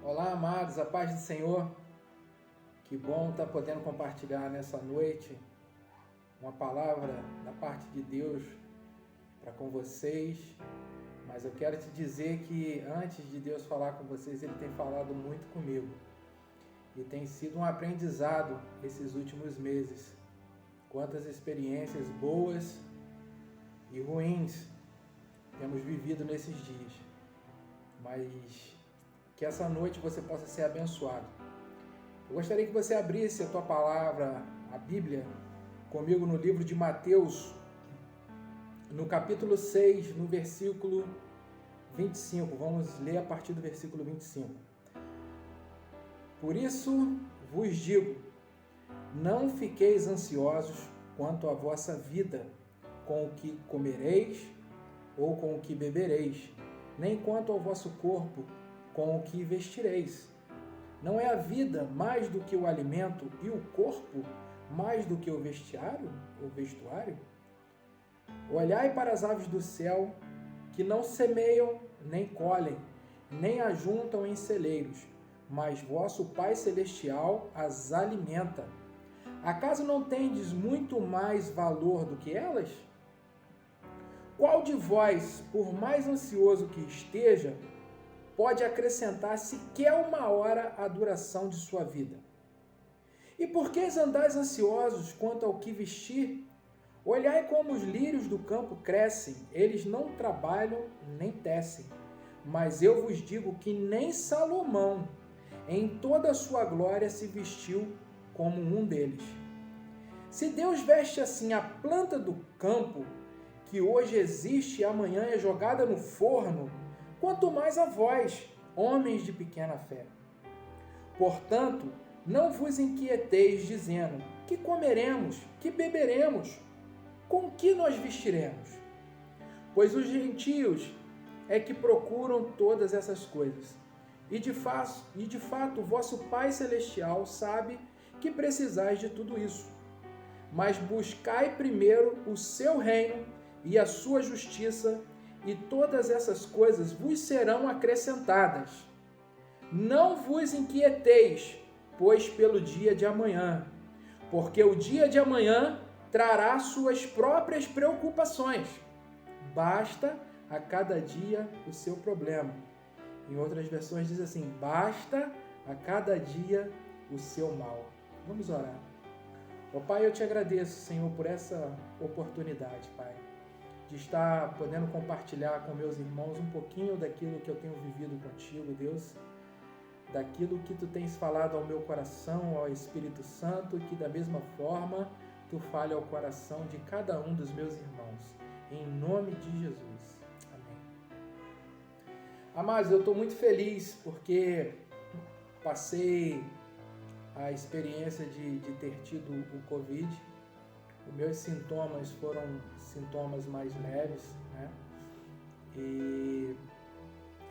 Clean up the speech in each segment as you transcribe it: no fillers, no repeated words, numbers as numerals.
Olá, amados, a paz do Senhor. Que bom estar podendo compartilhar nessa noite uma palavra da parte de Deus para com vocês. Mas eu quero te dizer que antes de Deus falar com vocês, Ele tem falado muito comigo. E tem sido um aprendizado esses últimos meses. Quantas experiências boas e ruins temos vivido nesses dias. Mas que essa noite você possa ser abençoado. Eu gostaria que você abrisse a tua palavra, a Bíblia, comigo no livro de Mateus, no capítulo 6, no versículo 25. Vamos ler a partir do versículo 25. Por isso vos digo, não fiqueis ansiosos quanto à vossa vida, com o que comereis ou com o que bebereis, nem quanto ao vosso corpo, com o que vestireis. Não é a vida mais do que o alimento e o corpo mais do que o vestuário? Olhai para as aves do céu, que não semeiam, nem colhem, nem ajuntam em celeiros, mas vosso Pai Celestial as alimenta. Acaso não tendes muito mais valor do que elas? Qual de vós, por mais ansioso que esteja, pode acrescentar sequer uma hora à duração de sua vida? E por que andais ansiosos quanto ao que vestir? Olhai como os lírios do campo crescem, eles não trabalham nem tecem. Mas eu vos digo que nem Salomão, em toda a sua glória, se vestiu como um deles. Se Deus veste assim a planta do campo, que hoje existe e amanhã é jogada no forno, quanto mais a vós, homens de pequena fé. Portanto, não vos inquieteis dizendo, que comeremos, que beberemos, com que nós vestiremos? Pois os gentios é que procuram todas essas coisas. E de fato, vosso Pai Celestial sabe que precisais de tudo isso. Mas buscai primeiro o seu reino e a sua justiça, e todas essas coisas vos serão acrescentadas. Não vos inquieteis, pois pelo dia de amanhã, porque o dia de amanhã trará suas próprias preocupações. Basta a cada dia o seu problema. Em outras versões diz assim, basta a cada dia o seu mal. Vamos orar. Ó Pai, eu te agradeço, Senhor, por essa oportunidade, Pai, de estar podendo compartilhar com meus irmãos um pouquinho daquilo que eu tenho vivido contigo, Deus, daquilo que tu tens falado ao meu coração, ao Espírito Santo, que da mesma forma tu fale ao coração de cada um dos meus irmãos, em nome de Jesus. Amém. Amados, eu estou muito feliz porque passei a experiência de ter tido o Covid. Os meus sintomas foram sintomas mais leves, né?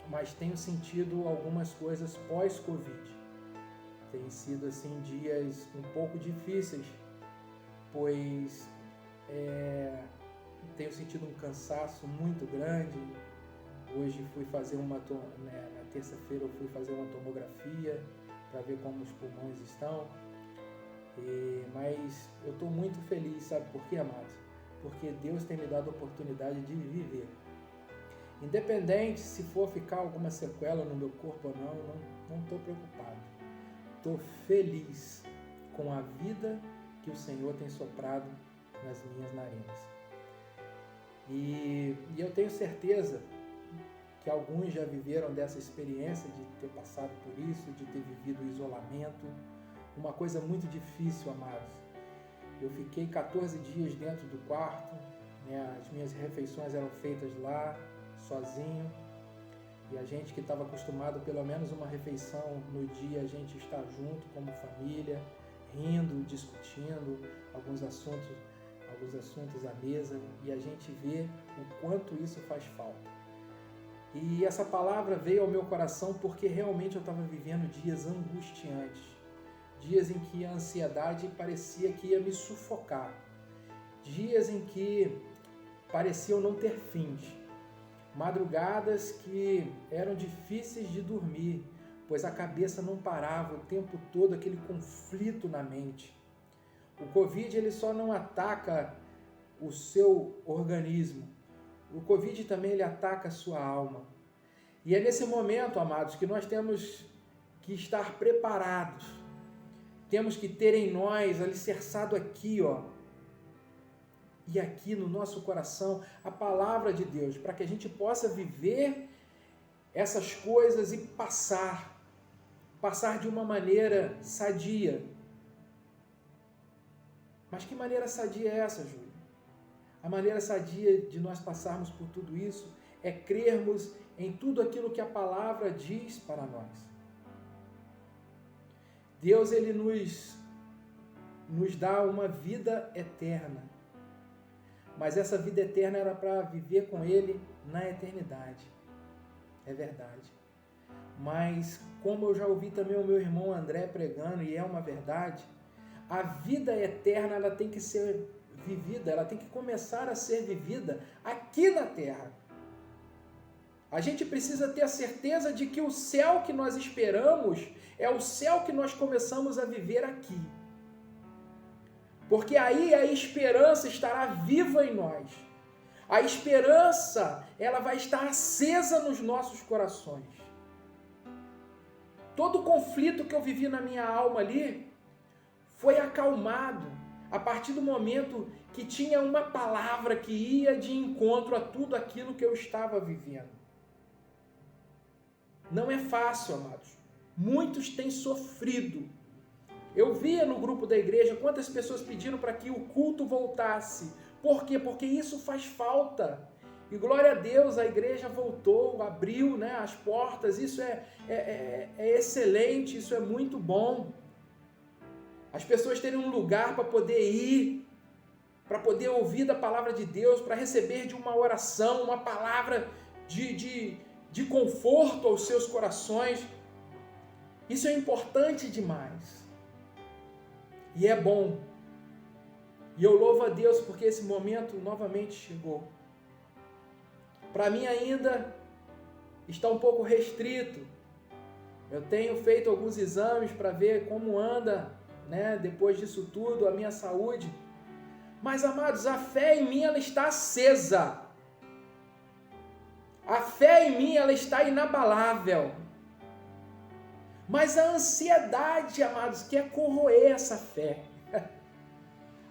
Mas tenho sentido algumas coisas pós-Covid. Tem sido assim dias um pouco difíceis, pois tenho sentido um cansaço muito grande. Hoje fui fazer na terça-feira eu fui fazer uma tomografia para ver como os pulmões estão. Mas eu estou muito feliz, sabe por quê, amados? Porque Deus tem me dado a oportunidade de viver. Independente se for ficar alguma sequela no meu corpo ou não estou preocupado. Estou feliz com a vida que o Senhor tem soprado nas minhas narinas. E eu tenho certeza que alguns já viveram dessa experiência de ter passado por isso, de ter vivido o isolamento. Uma coisa muito difícil, amados. Eu fiquei 14 dias dentro do quarto, né? As minhas refeições eram feitas lá, sozinho. E a gente que estava acostumado pelo menos uma refeição no dia, a gente está junto como família, rindo, discutindo alguns assuntos à mesa, e a gente vê o quanto isso faz falta. E essa palavra veio ao meu coração porque realmente eu estava vivendo dias angustiantes. Dias em que a ansiedade parecia que ia me sufocar. Dias em que pareciam não ter fins. Madrugadas que eram difíceis de dormir, pois a cabeça não parava o tempo todo, aquele conflito na mente. O Covid ele só não ataca o seu organismo, o Covid também ele ataca a sua alma. E é nesse momento, amados, que nós temos que estar preparados, temos que ter em nós, alicerçado aqui, e aqui no nosso coração, a palavra de Deus, para que a gente possa viver essas coisas e passar de uma maneira sadia. Mas que maneira sadia é essa, Júlio? A maneira sadia de nós passarmos por tudo isso é crermos em tudo aquilo que a palavra diz para nós. Deus, ele nos dá uma vida eterna, mas essa vida eterna era para viver com Ele na eternidade. É verdade. Mas, como eu já ouvi também o meu irmão André pregando, e é uma verdade, a vida eterna ela tem que ser vivida, ela tem que começar a ser vivida aqui na terra. A gente precisa ter a certeza de que o céu que nós esperamos é o céu que nós começamos a viver aqui. Porque aí a esperança estará viva em nós. A esperança, ela vai estar acesa nos nossos corações. Todo o conflito que eu vivi na minha alma ali foi acalmado a partir do momento que tinha uma palavra que ia de encontro a tudo aquilo que eu estava vivendo. Não é fácil, amados. Muitos têm sofrido. Eu via no grupo da igreja quantas pessoas pediram para que o culto voltasse. Por quê? Porque isso faz falta. E glória a Deus, a igreja voltou, abriu, as portas. Isso é excelente, isso é muito bom. As pessoas terem um lugar para poder ir, para poder ouvir da palavra de Deus, para receber de uma oração, uma palavra de conforto aos seus corações. Isso é importante demais. E é bom. E eu louvo a Deus porque esse momento novamente chegou. Para mim ainda está um pouco restrito. Eu tenho feito alguns exames para ver como anda, depois disso tudo, a minha saúde. Mas, amados, a fé em mim ela está acesa. A fé em mim ela está inabalável. Mas a ansiedade, amados, quer corroer essa fé.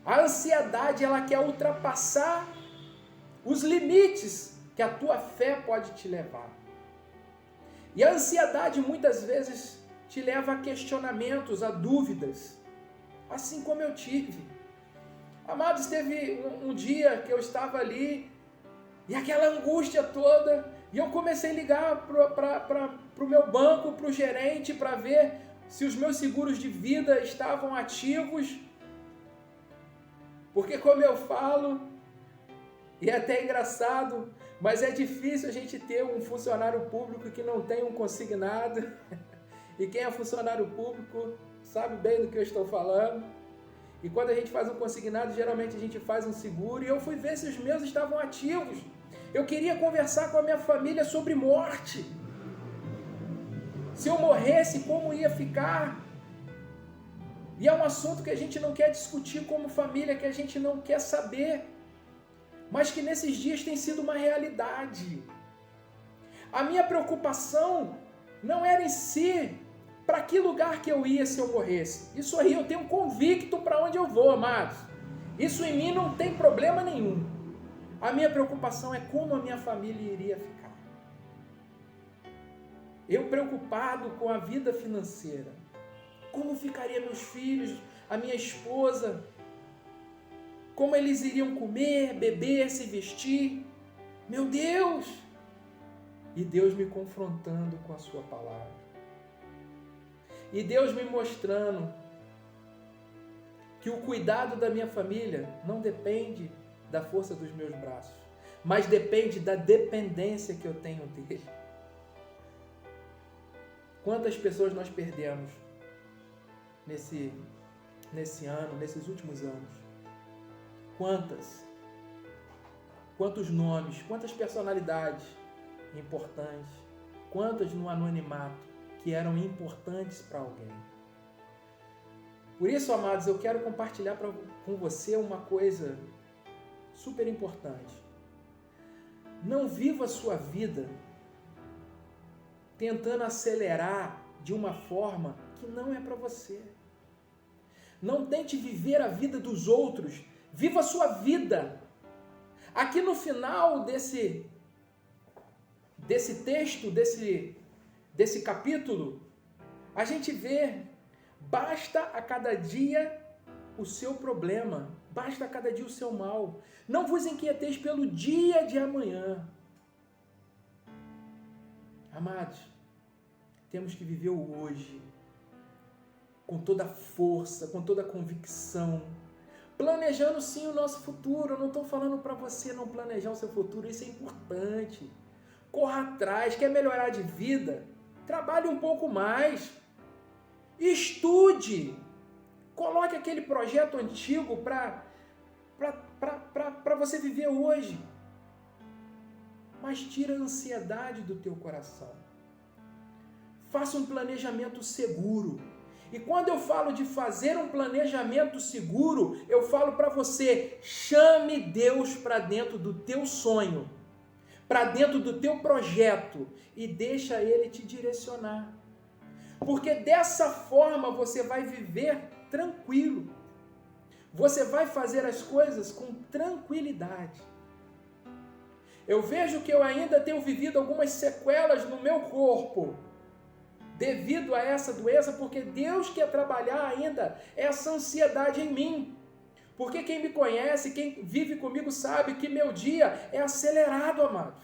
A ansiedade, ela quer ultrapassar os limites que a tua fé pode te levar. E a ansiedade, muitas vezes, te leva a questionamentos, a dúvidas. Assim como eu tive. Amados, teve um dia que eu estava ali, e aquela angústia toda, e eu comecei a ligar para o meu banco, para o gerente, para ver se os meus seguros de vida estavam ativos. Porque como eu falo, e é até engraçado, mas é difícil a gente ter um funcionário público que não tem um consignado. E quem é funcionário público sabe bem do que eu estou falando. E quando a gente faz um consignado, geralmente a gente faz um seguro. E eu fui ver se os meus estavam ativos. Eu queria conversar com a minha família sobre morte. Se eu morresse, como ia ficar? E é um assunto que a gente não quer discutir como família, que a gente não quer saber. Mas que nesses dias tem sido uma realidade. A minha preocupação não era em si para que lugar que eu ia se eu morresse. Isso aí eu tenho convicto para onde eu vou, amados. Isso em mim não tem problema nenhum. A minha preocupação é como a minha família iria ficar. Eu preocupado com a vida financeira. Como ficaria meus filhos, a minha esposa? Como eles iriam comer, beber, se vestir? Meu Deus! E Deus me confrontando com a sua palavra. E Deus me mostrando que o cuidado da minha família não depende da força dos meus braços, mas depende da dependência que eu tenho dele. Quantas pessoas nós perdemos nesse ano, nesses últimos anos? Quantos nomes, quantas personalidades importantes, quantas no anonimato, que eram importantes para alguém. Por isso, amados, eu quero compartilhar com você uma coisa super importante. Não viva a sua vida tentando acelerar de uma forma que não é para você. Não tente viver a vida dos outros. Viva a sua vida. Aqui no final desse texto, desse capítulo, a gente vê: basta a cada dia o seu problema, basta a cada dia o seu mal. Não vos inquieteis pelo dia de amanhã. Amados, temos que viver o hoje, com toda a força, com toda a convicção, planejando sim o nosso futuro. Eu não estou falando para você não planejar o seu futuro, isso é importante. Corra atrás, quer melhorar de vida? Trabalhe um pouco mais. Estude. Coloque aquele projeto antigo para você viver hoje. Mas tira a ansiedade do teu coração. Faça um planejamento seguro. E quando eu falo de fazer um planejamento seguro, eu falo para você: chame Deus para dentro do teu sonho, para dentro do teu projeto, e deixa Ele te direcionar. Porque dessa forma você vai viver tranquilo. Você vai fazer as coisas com tranquilidade. Eu vejo que eu ainda tenho vivido algumas sequelas no meu corpo devido a essa doença, porque Deus quer trabalhar ainda essa ansiedade em mim. Porque quem me conhece, quem vive comigo sabe que meu dia é acelerado, amado.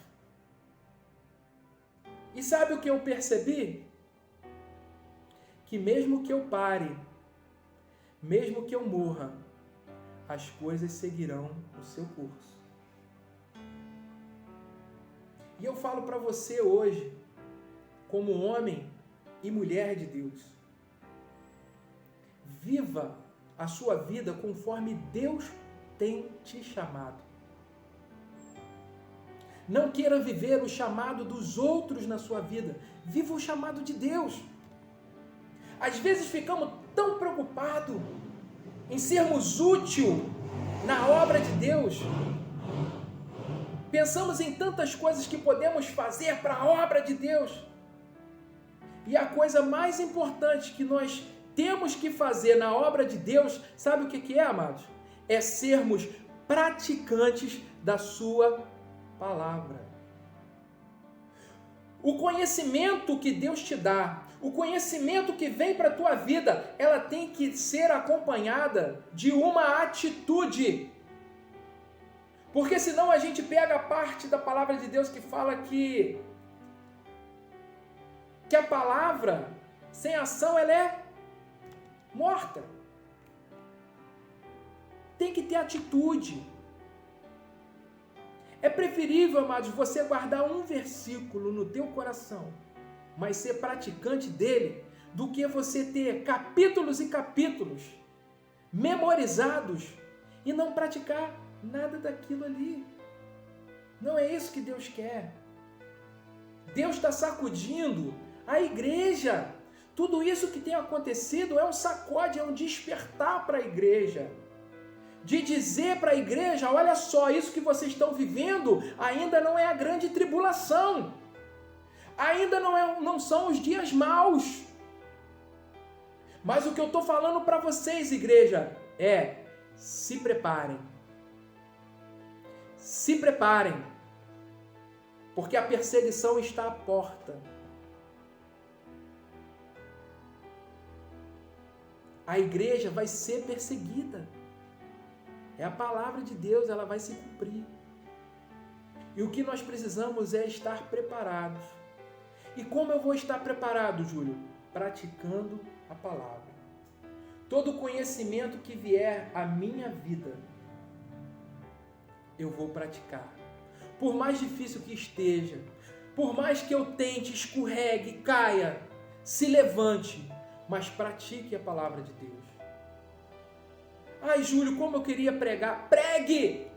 E sabe o que eu percebi? Que mesmo que eu pare, mesmo que eu morra, as coisas seguirão o seu curso. E eu falo para você hoje, como homem e mulher de Deus, viva a sua vida conforme Deus tem te chamado. Não queira viver o chamado dos outros na sua vida. Viva o chamado de Deus. Às vezes ficamos tão preocupados em sermos úteis na obra de Deus. Pensamos em tantas coisas que podemos fazer para a obra de Deus. E a coisa mais importante que nós temos que fazer na obra de Deus, sabe o que é, amados? É sermos praticantes da sua palavra. O conhecimento que Deus te dá, o conhecimento que vem para a tua vida, ela tem que ser acompanhada de uma atitude. Porque senão a gente pega a parte da palavra de Deus que fala que a palavra sem ação ela é morta. Tem que ter atitude. É preferível, amados, você guardar um versículo no teu coração, mas ser praticante dele, do que você ter capítulos e capítulos memorizados e não praticar nada daquilo ali. Não é isso que Deus quer. Deus está sacudindo a igreja. Tudo isso que tem acontecido é um sacode, é um despertar para a igreja. De dizer para a igreja: olha só, isso que vocês estão vivendo ainda não é a grande tribulação. Ainda não são os dias maus. Mas o que eu estou falando para vocês, igreja, é: se preparem. Se preparem. Porque a perseguição está à porta. A igreja vai ser perseguida. É a palavra de Deus, ela vai se cumprir. E o que nós precisamos é estar preparados. E como eu vou estar preparado, Júlio? Praticando a palavra. Todo conhecimento que vier à minha vida, eu vou praticar. Por mais difícil que esteja, por mais que eu tente, escorregue, caia, se levante, mas pratique a palavra de Deus. Ai, Júlio, como eu queria pregar. Pregue!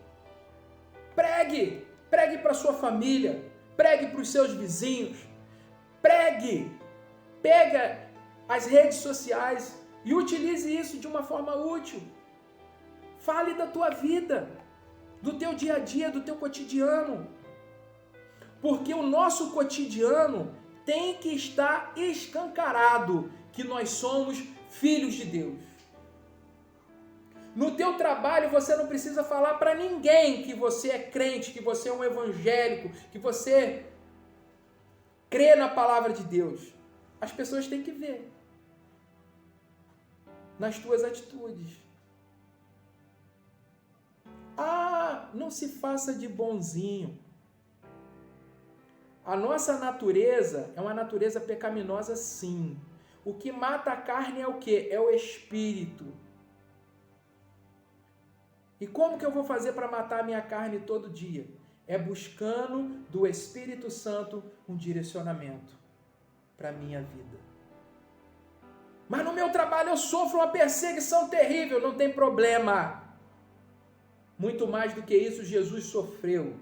Pregue! Pregue para a sua família. Pregue para os seus vizinhos. Pregue! Pega as redes sociais e utilize isso de uma forma útil. Fale da tua vida, do teu dia a dia, do teu cotidiano. Porque o nosso cotidiano tem que estar escancarado que nós somos filhos de Deus. No teu trabalho você não precisa falar para ninguém que você é crente, que você é um evangélico, que você crê na palavra de Deus. As pessoas têm que ver nas tuas atitudes. Ah, não se faça de bonzinho. A nossa natureza é uma natureza pecaminosa, sim. O que mata a carne é o quê? É o espírito. E como que eu vou fazer para matar a minha carne todo dia? É buscando do Espírito Santo um direcionamento para a minha vida. Mas no meu trabalho eu sofro uma perseguição terrível, não tem problema. Muito mais do que isso, Jesus sofreu.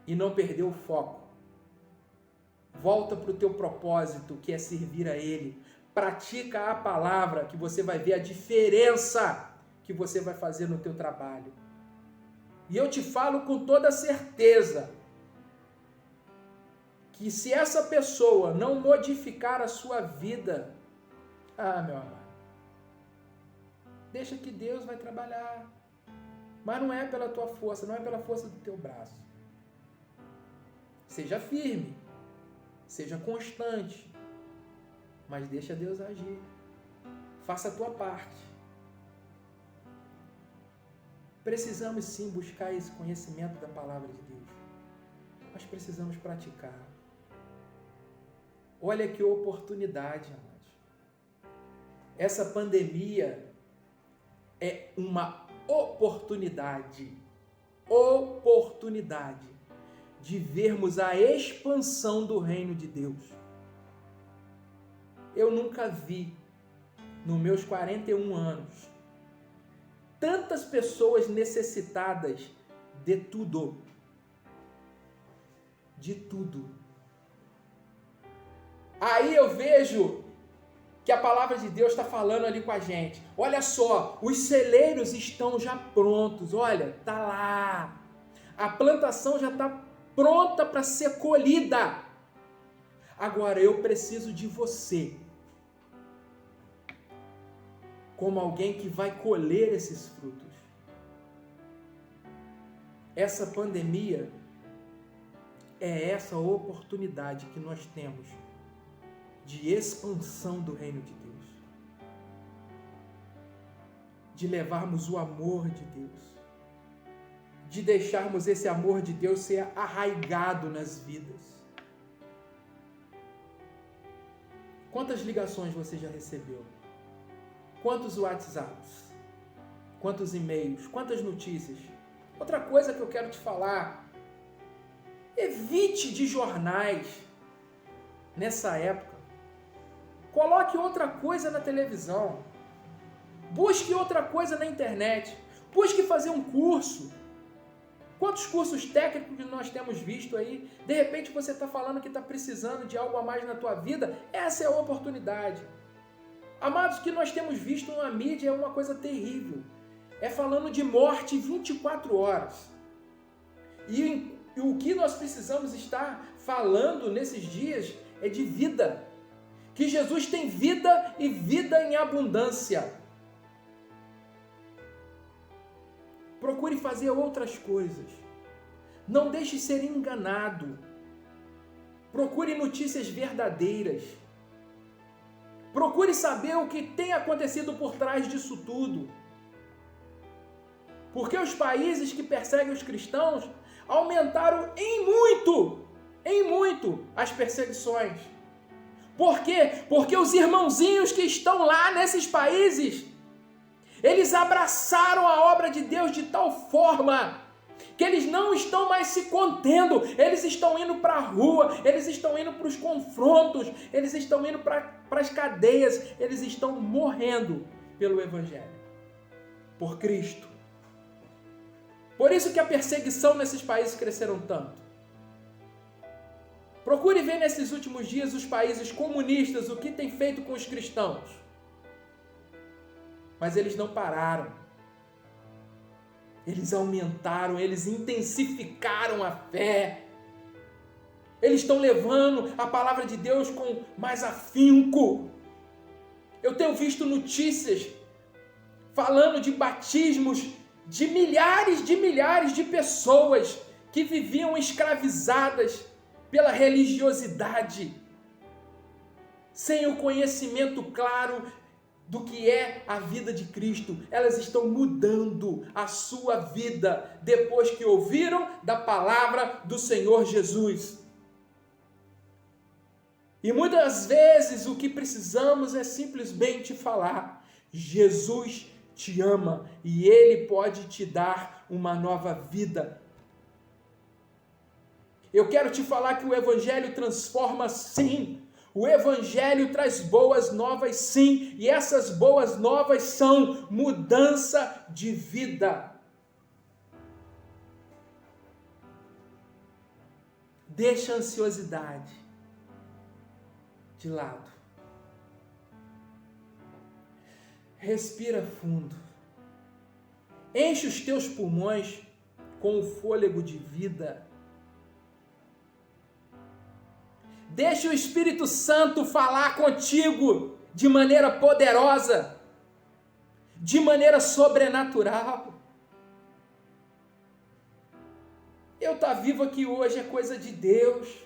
E não perdeu o foco. Volta para o teu propósito, que é servir a Ele. Pratica a palavra, que você vai ver a diferença que você vai fazer no teu trabalho. E eu te falo com toda certeza que se essa pessoa não modificar a sua vida, meu amado, deixa que Deus vai trabalhar. Mas não é pela tua força, não é pela força do teu braço. Seja firme, seja constante, mas deixa Deus agir. Faça a tua parte. Precisamos sim buscar esse conhecimento da palavra de Deus. Nós precisamos praticar. Olha que oportunidade, amados. Essa pandemia é uma oportunidade de vermos a expansão do reino de Deus. Eu nunca vi, nos meus 41 anos, tantas pessoas necessitadas de tudo. De tudo. Aí eu vejo que a palavra de Deus está falando ali com a gente. Olha só, os celeiros estão já prontos. Olha, está lá. A plantação já está pronta para ser colhida. Agora eu preciso de você, como alguém que vai colher esses frutos. Essa pandemia é essa oportunidade que nós temos de expansão do reino de Deus, de levarmos o amor de Deus, de deixarmos esse amor de Deus ser arraigado nas vidas. Quantas ligações você já recebeu? Quantos WhatsApps? Quantos e-mails? Quantas notícias? Outra coisa que eu quero te falar, evite de jornais nessa época. Coloque outra coisa na televisão. Busque outra coisa na internet. Busque fazer um curso. Quantos cursos técnicos nós temos visto aí? De repente você está falando que está precisando de algo a mais na tua vida. Essa é a oportunidade. Amados, o que nós temos visto na mídia é uma coisa terrível. É falando de morte 24 horas. E o que nós precisamos estar falando nesses dias é de vida. Que Jesus tem vida e vida em abundância. Procure fazer outras coisas. Não deixe ser enganado. Procure notícias verdadeiras. Procure saber o que tem acontecido por trás disso tudo. Porque os países que perseguem os cristãos aumentaram em muito as perseguições. Por quê? Porque os irmãozinhos que estão lá nesses países, eles abraçaram a obra de Deus de tal forma que eles não estão mais se contendo, eles estão indo para a rua, eles estão indo para os confrontos, eles estão indo para as cadeias, eles estão morrendo pelo Evangelho, por Cristo. Por isso que a perseguição nesses países cresceram tanto. Procure ver nesses últimos dias os países comunistas, o que tem feito com os cristãos. Mas eles não pararam. Eles aumentaram, eles intensificaram a fé. Eles estão levando a palavra de Deus com mais afinco. Eu tenho visto notícias falando de batismos de milhares de pessoas que viviam escravizadas pela religiosidade, sem o conhecimento claro do que é a vida de Cristo. Elas estão mudando a sua vida depois que ouviram da palavra do Senhor Jesus. E muitas vezes o que precisamos é simplesmente falar: Jesus te ama e Ele pode te dar uma nova vida. Eu quero te falar que o Evangelho transforma sim. O Evangelho traz boas novas sim. E essas boas novas são mudança de vida. Deixa a ansiosidade de lado. Respira fundo. Enche os teus pulmões com o fôlego de vida. Deixa o Espírito Santo falar contigo de maneira poderosa, de maneira sobrenatural. Eu estar vivo aqui hoje é coisa de Deus.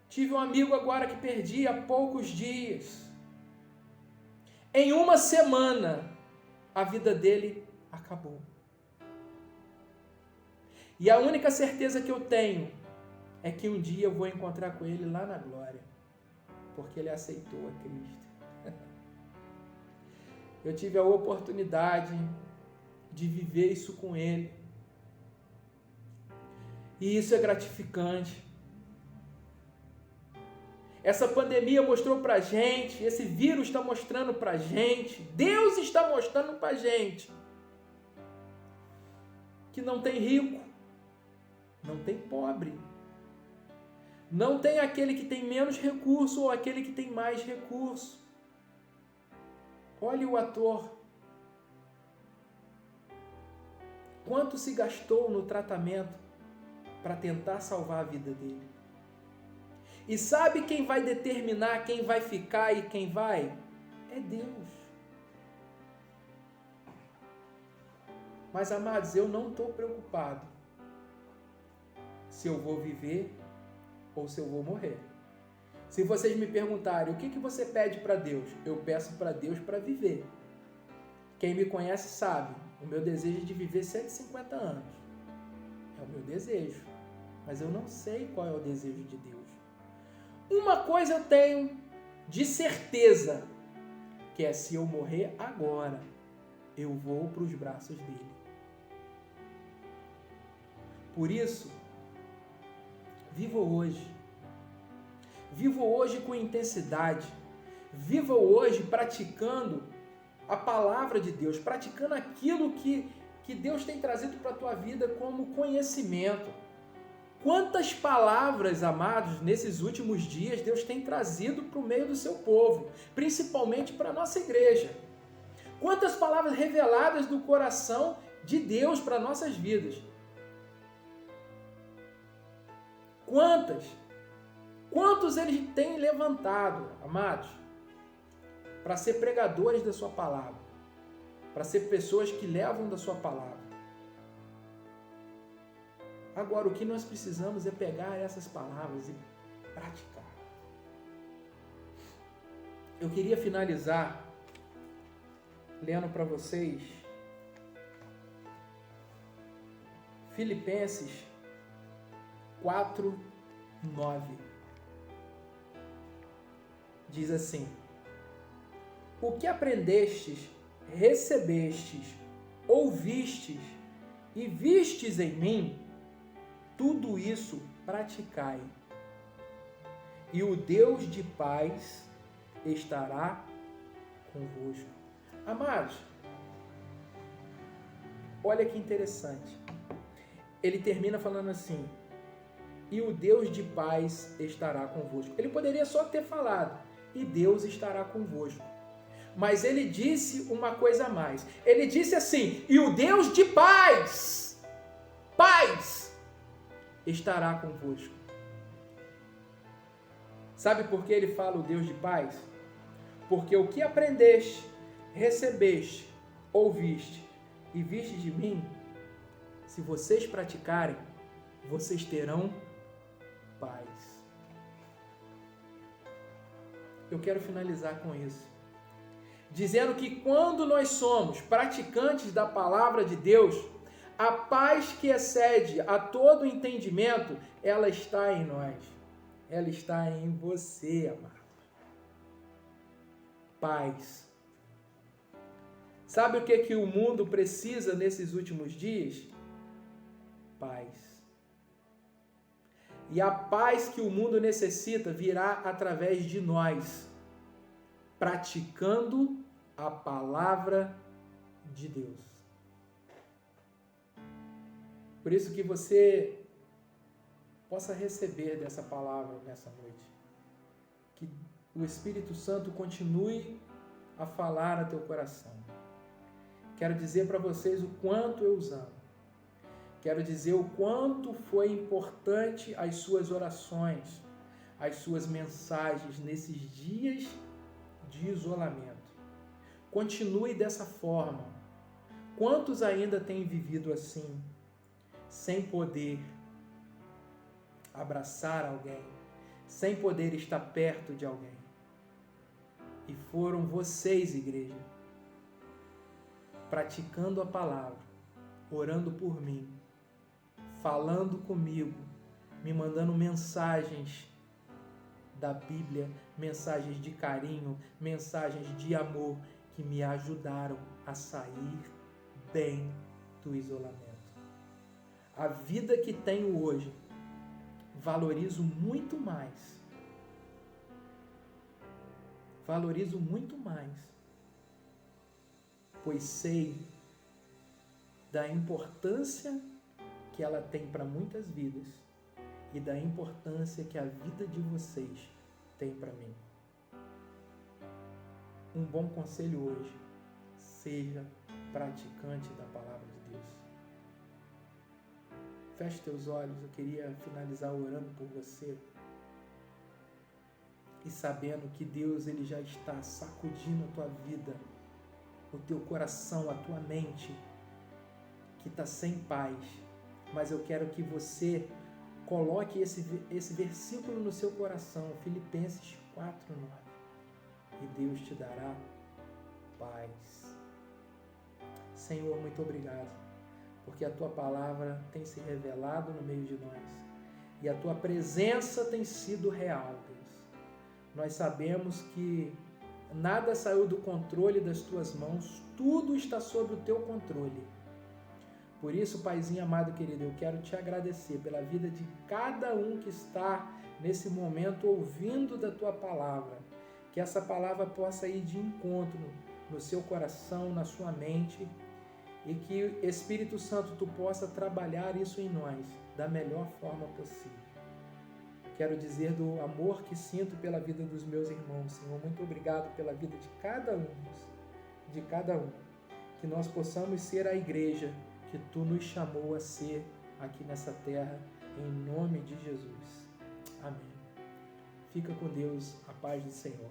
Tive um amigo agora que perdi há poucos dias. Em uma semana, a vida dele acabou. E a única certeza que eu tenho é que um dia eu vou encontrar com ele lá na glória, porque ele aceitou a Cristo. Eu tive a oportunidade de viver isso com ele. E isso é gratificante. Essa pandemia mostrou pra gente, esse vírus está mostrando pra gente, Deus está mostrando pra gente, que não tem rico, não tem pobre, não tem aquele que tem menos recurso ou aquele que tem mais recurso. Olhe o ator. Quanto se gastou no tratamento para tentar salvar a vida dele? E sabe quem vai determinar quem vai ficar e quem vai? É Deus. Mas, amados, eu não estou preocupado se eu vou viver ou se eu vou morrer. Se vocês me perguntarem o que você pede para Deus, eu peço para Deus para viver. Quem me conhece sabe, o meu desejo é de viver 150 anos. É o meu desejo, mas eu não sei qual é o desejo de Deus. Uma coisa eu tenho de certeza, que é se eu morrer agora, eu vou para os braços dele. Por isso, viva hoje. Viva hoje com intensidade. Viva hoje praticando a palavra de Deus, praticando aquilo que Deus tem trazido para a tua vida como conhecimento. Quantas palavras, amados, nesses últimos dias Deus tem trazido para o meio do seu povo, principalmente para a nossa igreja. Quantas palavras reveladas do coração de Deus para nossas vidas. Quantos Ele tem levantado, amados, para ser pregadores da sua palavra, para ser pessoas que levam da sua palavra. Agora, o que nós precisamos é pegar essas palavras e praticar. Eu queria finalizar lendo para vocês Filipenses 4:9. Diz assim: o que aprendestes, recebestes, ouvistes e vistes em mim, tudo isso praticai, e o Deus de paz estará convosco. Amados, olha que interessante. ele termina falando assim: e o Deus de paz estará convosco. Ele poderia só ter falado: e Deus estará convosco. Mas ele disse uma coisa a mais. Ele disse assim: e o Deus de paz, estará convosco. Sabe por que ele fala o Deus de paz? Porque o que aprendeste, recebeste, ouviste e viste de mim, se vocês praticarem, vocês terão paz. Eu quero finalizar com isso, dizendo que quando nós somos praticantes da palavra de Deus, a paz que excede a todo entendimento, ela está em nós. Ela está em você, amado. Paz. Sabe o que o mundo precisa nesses últimos dias? Paz. E a paz que o mundo necessita virá através de nós, praticando a palavra de Deus. Por isso que você possa receber dessa palavra nessa noite. Que o Espírito Santo continue a falar a teu coração. Quero dizer para vocês o quanto eu os amo. Quero dizer o quanto foi importante as suas orações, as suas mensagens nesses dias de isolamento. Continue dessa forma. Quantos ainda têm vivido assim, sem poder abraçar alguém, sem poder estar perto de alguém? E foram vocês, igreja, praticando a palavra, orando por mim, falando comigo, me mandando mensagens da Bíblia, mensagens de carinho, mensagens de amor, que me ajudaram a sair bem do isolamento. A vida que tenho hoje, valorizo muito mais. Valorizo muito mais, pois sei da importância que ela tem para muitas vidas e da importância que a vida de vocês tem para mim. Um bom conselho hoje: seja praticante da palavra de Deus. Feche teus olhos, eu queria finalizar orando por você e sabendo que Deus ele já está sacudindo a tua vida, o teu coração, a tua mente, que está sem paz. Mas eu quero que você coloque esse versículo no seu coração, Filipenses 4:9. E Deus te dará paz. Senhor, muito obrigado, porque a tua palavra tem se revelado no meio de nós e a tua presença tem sido real, Deus. Nós sabemos que nada saiu do controle das tuas mãos, tudo está sob o teu controle. Por isso, Paizinho amado querido, eu quero te agradecer pela vida de cada um que está nesse momento ouvindo da tua palavra. Que essa palavra possa ir de encontro no seu coração, na sua mente, e que, Espírito Santo, tu possa trabalhar isso em nós da melhor forma possível. Quero dizer do amor que sinto pela vida dos meus irmãos, Senhor. Muito obrigado pela vida de cada um. Que nós possamos ser a igreja que tu nos chamou a ser aqui nessa terra, em nome de Jesus. Amém. Fica com Deus, a paz do Senhor.